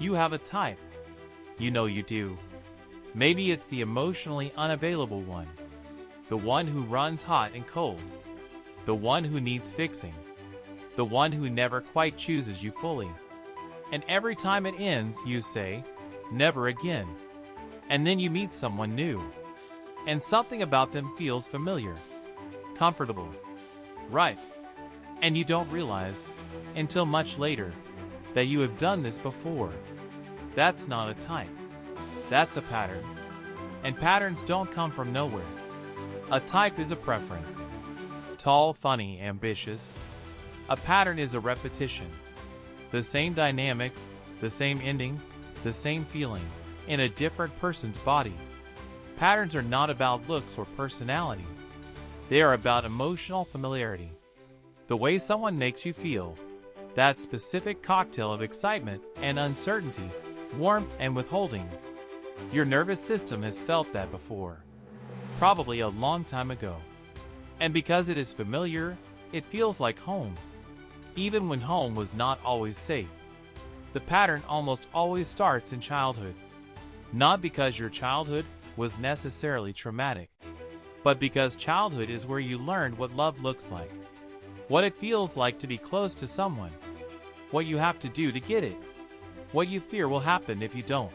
You have a type. You know you do. Maybe it's the emotionally unavailable one. The one who runs hot and cold. The one who needs fixing. The one who never quite chooses you fully. And every time it ends, you say, never again. And then you meet someone new. And something about them feels familiar. Comfortable. Right. And you don't realize, until much later, that you have done this before. That's not a type. That's a pattern. And patterns don't come from nowhere. A type is a preference. Tall, funny, ambitious. A pattern is a repetition. The same dynamic, the same ending, the same feeling, in a different person's body. Patterns are not about looks or personality. They are about emotional familiarity. The way someone makes you feel. That specific cocktail of excitement and uncertainty, warmth and withholding. Your nervous system has felt that before. Probably a long time ago. And because it is familiar, it feels like home. Even when home was not always safe. The pattern almost always starts in childhood. Not because your childhood was necessarily traumatic, but because childhood is where you learned what love looks like. What it feels like to be close to someone. What you have to do to get it. What you fear will happen if you don't.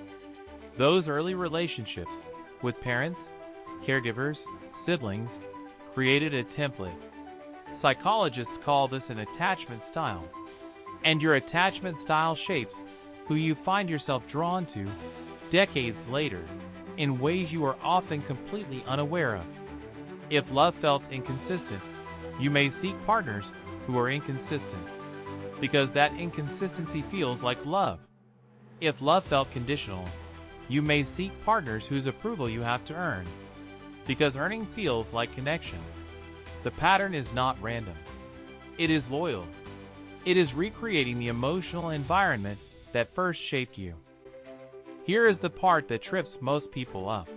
Those early relationships, with parents, caregivers, siblings, created a template. Psychologists call this an attachment style. And your attachment style shapes who you find yourself drawn to decades later, in ways you are often completely unaware of. If love felt inconsistent, you may seek partners who are inconsistent, because that inconsistency feels like love. If love felt conditional, you may seek partners whose approval you have to earn, because earning feels like connection. The pattern is not random. It is loyal. It is recreating the emotional environment that first shaped you. Here is the part that trips most people up.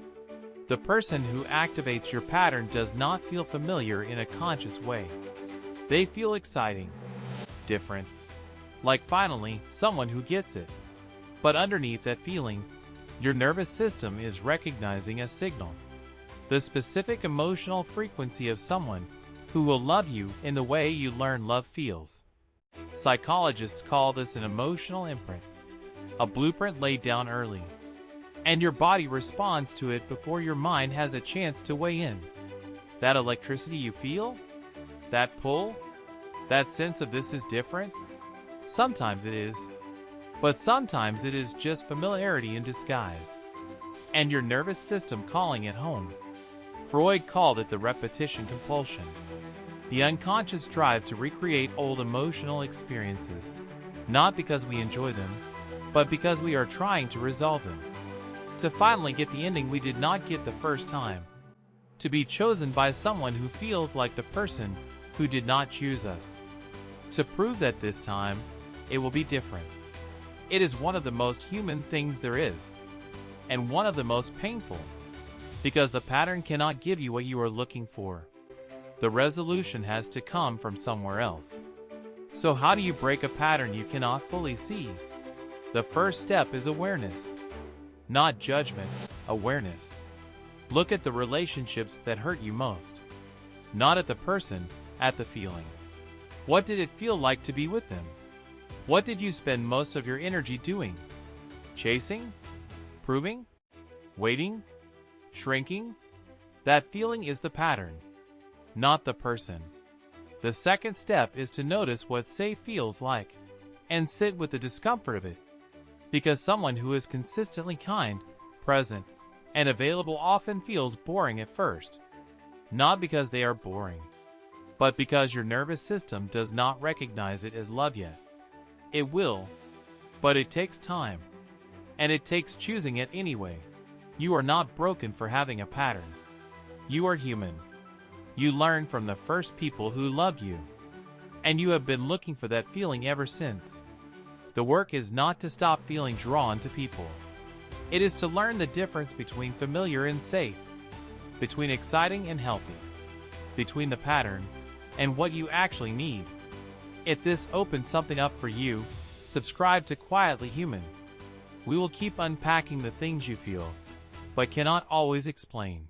The person who activates your pattern does not feel familiar in a conscious way. They feel exciting, different, like finally someone who gets it. But underneath that feeling, your nervous system is recognizing a signal. The specific emotional frequency of someone who will love you in the way you learn love feels. Psychologists call this an emotional imprint, a blueprint laid down early. And your body responds to it before your mind has a chance to weigh in. That electricity you feel? That pull? That sense of this is different? Sometimes it is. But sometimes it is just familiarity in disguise. And your nervous system calling it home. Freud called it the repetition compulsion. The unconscious drive to recreate old emotional experiences. Not because we enjoy them, but because we are trying to resolve them. To finally get the ending we did not get the first time. To be chosen by someone who feels like the person who did not choose us. To prove that this time, it will be different. It is one of the most human things there is. And one of the most painful. Because the pattern cannot give you what you are looking for. The resolution has to come from somewhere else. So how do you break a pattern you cannot fully see? The first step is awareness. Not judgment, awareness. Look at the relationships that hurt you most. Not at the person, at the feeling. What did it feel like to be with them? What did you spend most of your energy doing? Chasing? Proving? Waiting? Shrinking? That feeling is the pattern, not the person. The second step is to notice what safe feels like, and sit with the discomfort of it. Because someone who is consistently kind, present, and available often feels boring at first. Not because they are boring, but because your nervous system does not recognize it as love yet. It will, but it takes time. And it takes choosing it anyway. You are not broken for having a pattern. You are human. You learn from the first people who loved you. And you have been looking for that feeling ever since. The work is not to stop feeling drawn to people. It is to learn the difference between familiar and safe, between exciting and healthy, between the pattern and what you actually need. If this opens something up for you, subscribe to Quietly Human. We will keep unpacking the things you feel, but cannot always explain.